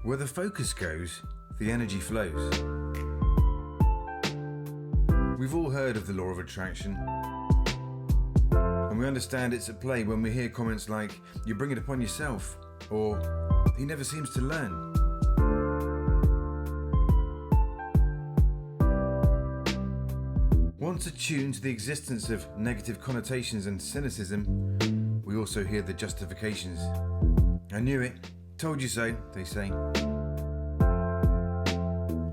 Where the focus goes, the energy flows. We've all heard of the law of attraction, and we understand it's at play when we hear comments like, "You bring it upon yourself," or "He never seems to learn." Once attuned to the existence of negative connotations and cynicism, we also hear the justifications. "I knew it, told you so," they say.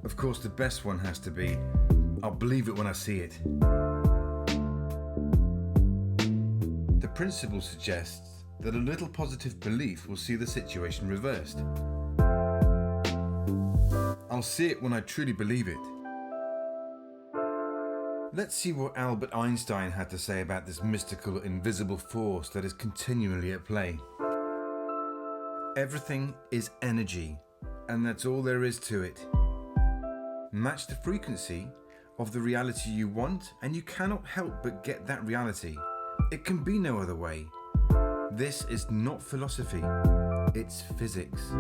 Of course, the best one has to be, "I'll believe it when I see it." The principle suggests that a little positive belief will see the situation reversed. I'll see it when I truly believe it. Let's see what Albert Einstein had to say about this mystical, invisible force that is continually at play. Everything is energy, and that's all there is to it. Match the frequency of the reality you want, and you cannot help but get that reality. It can be no other way. This is not philosophy, it's physics.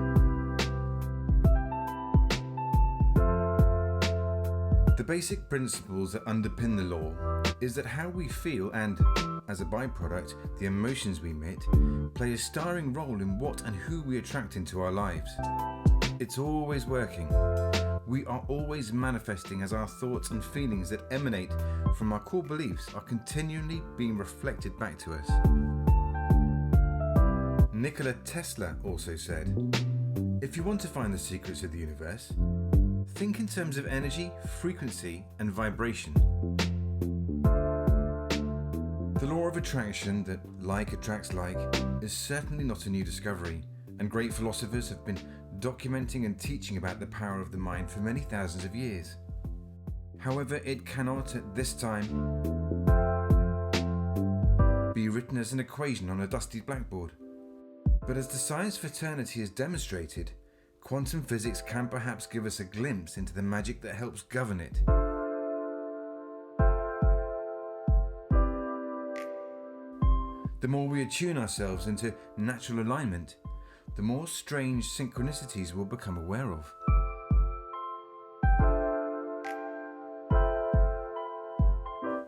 The basic principles that underpin the law is that how we feel and, as a byproduct, the emotions we emit, play a starring role in what and who we attract into our lives. It's always working. We are always manifesting as our thoughts and feelings that emanate from our core beliefs are continually being reflected back to us. Nikola Tesla also said, "If you want to find the secrets of the universe, think in terms of energy, frequency, and vibration." The law of attraction, that like attracts like, is certainly not a new discovery, and great philosophers have been documenting and teaching about the power of the mind for many thousands of years. However, it cannot at this time be written as an equation on a dusty blackboard. But as the science fraternity has demonstrated, quantum physics can perhaps give us a glimpse into the magic that helps govern it. The more we attune ourselves into natural alignment, the more strange synchronicities we'll become aware of.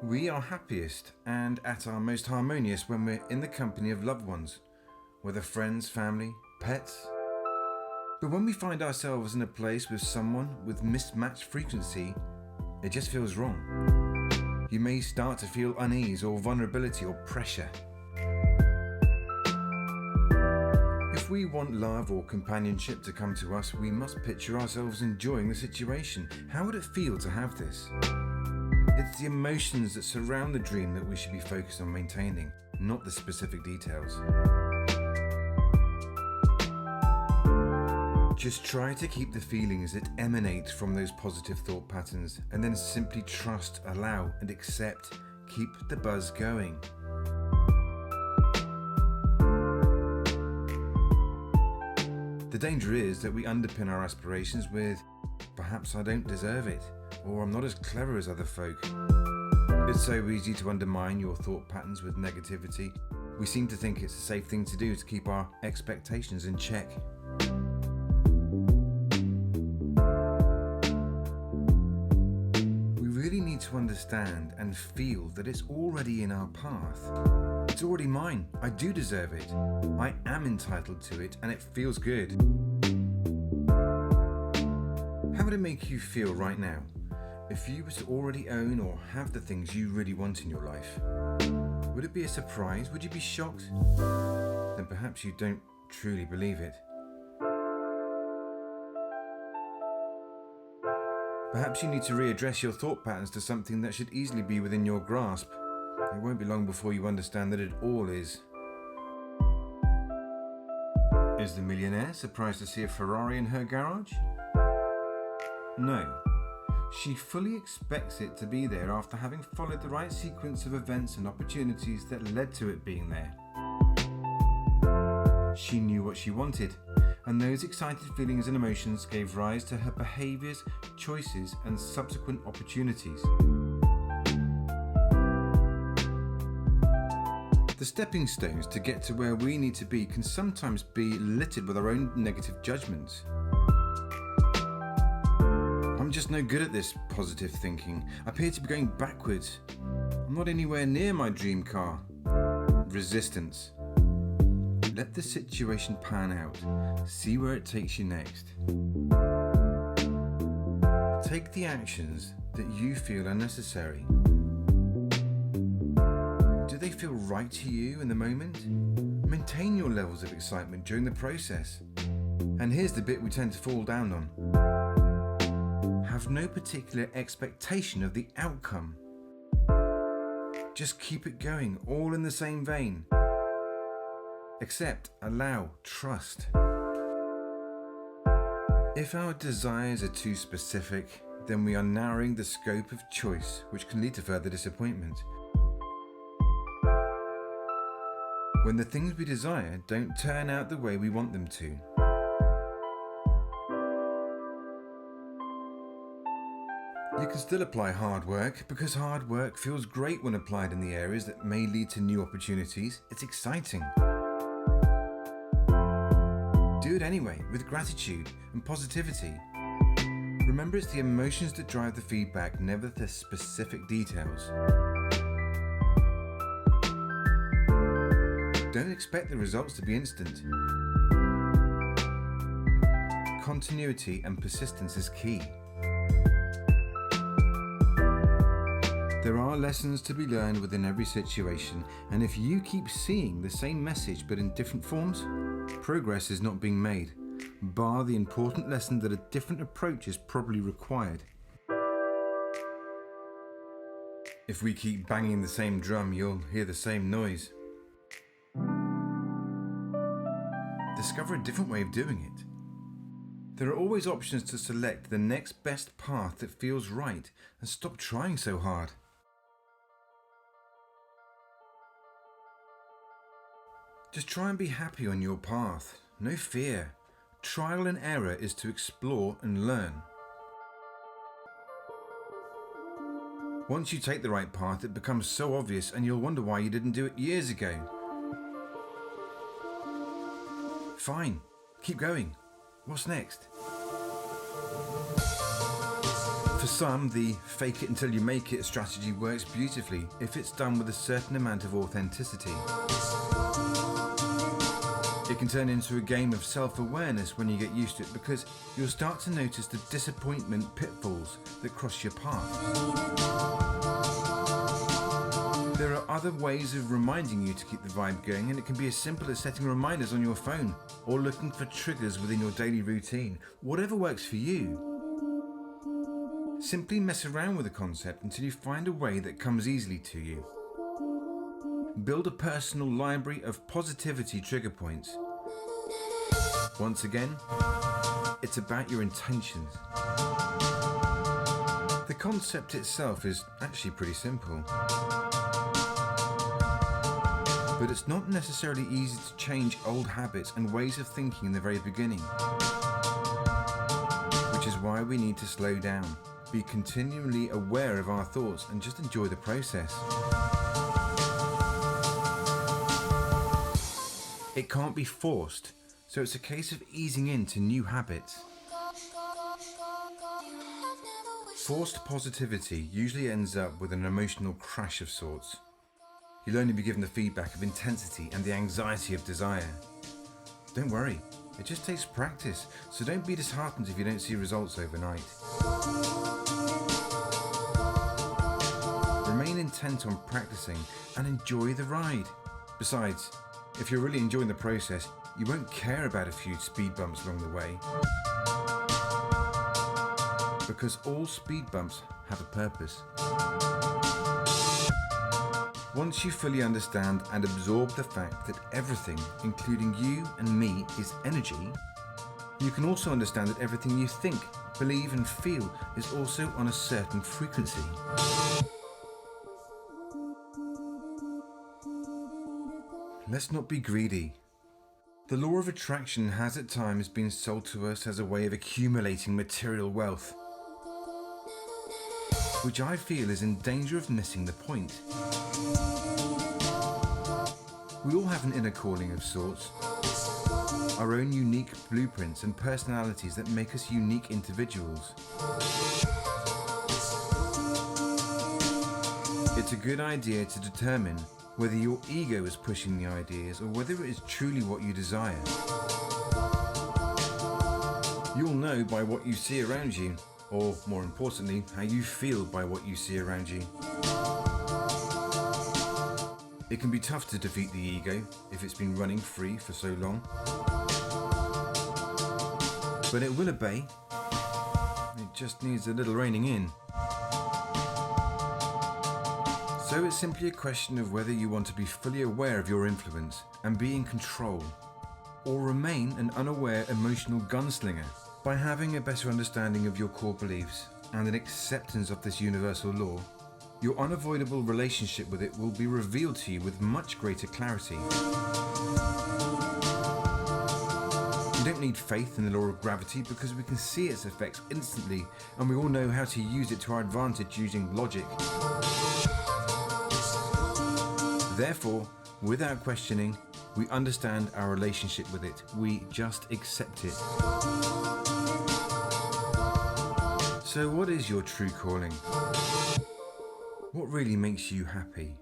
We are happiest and at our most harmonious when we're in the company of loved ones, whether friends, family, pets. But when we find ourselves in a place with someone with mismatched frequency, it just feels wrong. You may start to feel unease or vulnerability or pressure. If we want love or companionship to come to us, we must picture ourselves enjoying the situation. How would it feel to have this? It's the emotions that surround the dream that we should be focused on maintaining, not the specific details. Just try to keep the feelings that emanate from those positive thought patterns, and then simply trust, allow, and accept. Keep the buzz going. The danger is that we underpin our aspirations with, "Perhaps I don't deserve it," or "I'm not as clever as other folk." It's so easy to undermine your thought patterns with negativity. We seem to think it's a safe thing to do to keep our expectations in check. We really need to understand and feel that it's already in our path. It's already mine. I do deserve it. I am entitled to it, and it feels good. How would it make you feel right now if you were to already own or have the things you really want in your life? Would it be a surprise? Would you be shocked? Then perhaps you don't truly believe it. Perhaps you need to readdress your thought patterns to something that should easily be within your grasp. It won't be long before you understand that it all is. Is the millionaire surprised to see a Ferrari in her garage? No. She fully expects it to be there after having followed the right sequence of events and opportunities that led to it being there. She knew what she wanted, and those excited feelings and emotions gave rise to her behaviours, choices, and subsequent opportunities. The stepping stones to get to where we need to be can sometimes be littered with our own negative judgments. I'm just no good at this positive thinking. I appear to be going backwards. I'm not anywhere near my dream car. Resistance. Let the situation pan out. See where it takes you next. Take the actions that you feel are necessary. Do they feel right to you in the moment? Maintain your levels of excitement during the process. And here's the bit we tend to fall down on. Have no particular expectation of the outcome. Just keep it going, all in the same vein. Accept, allow, trust. If our desires are too specific, then we are narrowing the scope of choice, which can lead to further disappointment. When the things we desire don't turn out the way we want them to. You can still apply hard work, because hard work feels great when applied in the areas that may lead to new opportunities. It's exciting. Do it anyway, with gratitude and positivity. Remember, it's the emotions that drive the feedback, never the specific details. Don't expect the results to be instant. Continuity and persistence is key. There are lessons to be learned within every situation, and if you keep seeing the same message but in different forms, progress is not being made, bar the important lesson that a different approach is probably required. If we keep banging the same drum, you'll hear the same noise. Discover a different way of doing it. There are always options to select the next best path that feels right, and stop trying so hard. Just try and be happy on your path. No fear. Trial and error is to explore and learn. Once you take the right path, it becomes so obvious and you'll wonder why you didn't do it years ago. Fine. Keep going. What's next? For some, the fake it until you make it strategy works beautifully if it's done with a certain amount of authenticity. It can turn into a game of self-awareness when you get used to it, because you'll start to notice the disappointment pitfalls that cross your path. There are other ways of reminding you to keep the vibe going, and it can be as simple as setting reminders on your phone or looking for triggers within your daily routine. Whatever works for you. Simply mess around with the concept until you find a way that comes easily to you. Build a personal library of positivity trigger points. Once again, it's about your intentions. The concept itself is actually pretty simple. But it's not necessarily easy to change old habits and ways of thinking in the very beginning. Which is why we need to slow down, be continually aware of our thoughts, and just enjoy the process. It can't be forced, so it's a case of easing into new habits. Forced positivity usually ends up with an emotional crash of sorts. You'll only be given the feedback of intensity and the anxiety of desire. Don't worry, it just takes practice, so don't be disheartened if you don't see results overnight. Remain intent on practicing and enjoy the ride. Besides, if you're really enjoying the process, you won't care about a few speed bumps along the way. Because all speed bumps have a purpose. Once you fully understand and absorb the fact that everything, including you and me, is energy, you can also understand that everything you think, believe and feel is also on a certain frequency. Let's not be greedy. The law of attraction has at times been sold to us as a way of accumulating material wealth, which I feel is in danger of missing the point. We all have an inner calling of sorts, our own unique blueprints and personalities that make us unique individuals. It's a good idea to determine whether your ego is pushing the ideas or whether it is truly what you desire. You'll know by what you see around you, or more importantly, how you feel by what you see around you. It can be tough to defeat the ego if it's been running free for so long. But it will obey. It just needs a little reining in. So it's simply a question of whether you want to be fully aware of your influence and be in control, or remain an unaware emotional gunslinger by having a better understanding of your core beliefs and an acceptance of this universal law. Your unavoidable relationship with it will be revealed to you with much greater clarity. You don't need faith in the law of gravity because we can see its effects instantly, and we all know how to use it to our advantage using logic. Therefore, without questioning, we understand our relationship with it. We just accept it. So what is your true calling? What really makes you happy?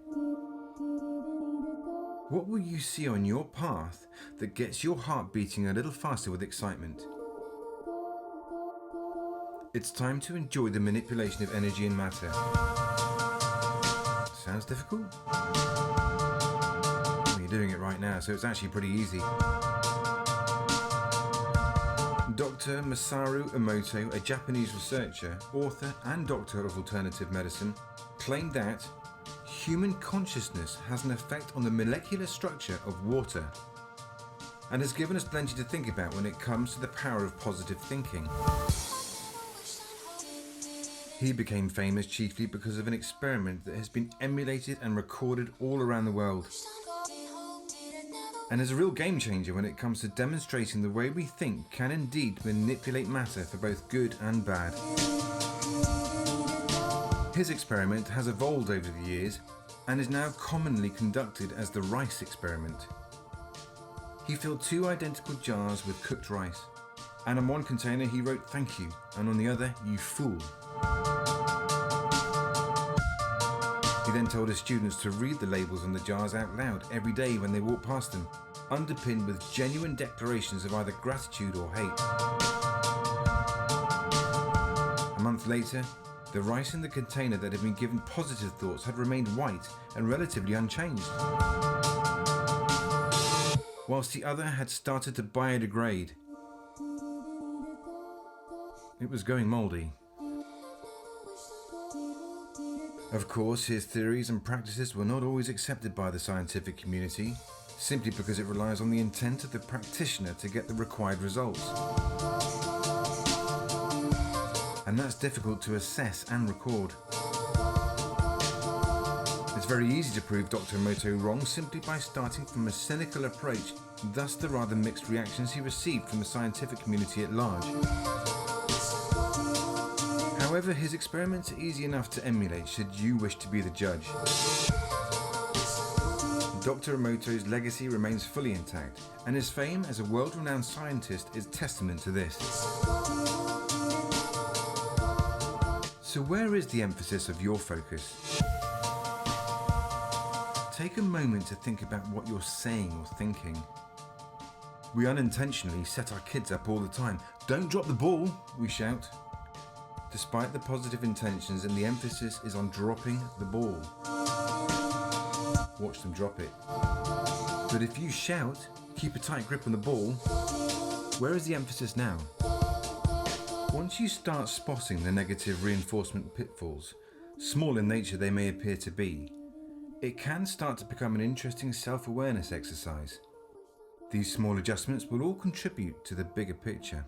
What will you see on your path that gets your heart beating a little faster with excitement? It's time to enjoy the manipulation of energy and matter. Sounds difficult? Well, you're doing it right now, so it's actually pretty easy. Dr. Masaru Emoto, a Japanese researcher, author and doctor of alternative medicine, claimed that human consciousness has an effect on the molecular structure of water and has given us plenty to think about when it comes to the power of positive thinking. He became famous chiefly because of an experiment that has been emulated and recorded all around the world, and is a real game changer when it comes to demonstrating the way we think can indeed manipulate matter for both good and bad. His experiment has evolved over the years and is now commonly conducted as the rice experiment. He filled 2 identical jars with cooked rice, and on one container he wrote "thank you" and on the other "you fool." He then told his students to read the labels on the jars out loud every day when they walked past them, underpinned with genuine declarations of either gratitude or hate. A month later, the rice in the container that had been given positive thoughts had remained white and relatively unchanged, whilst the other had started to biodegrade. It was going mouldy. Of course, his theories and practices were not always accepted by the scientific community, simply because it relies on the intent of the practitioner to get the required results. And that's difficult to assess and record. It's very easy to prove Dr. Emoto wrong simply by starting from a cynical approach, thus the rather mixed reactions he received from the scientific community at large. However, his experiments are easy enough to emulate should you wish to be the judge. Dr. Emoto's legacy remains fully intact, and his fame as a world-renowned scientist is testament to this. So where is the emphasis of your focus? Take a moment to think about what you're saying or thinking. We unintentionally set our kids up all the time. "Don't drop the ball," we shout, despite the positive intentions, and the emphasis is on dropping the ball. Watch them drop it. But if you shout, "Keep a tight grip on the ball," where is the emphasis now? Once you start spotting the negative reinforcement pitfalls, small in nature they may appear to be, it can start to become an interesting self-awareness exercise. These small adjustments will all contribute to the bigger picture.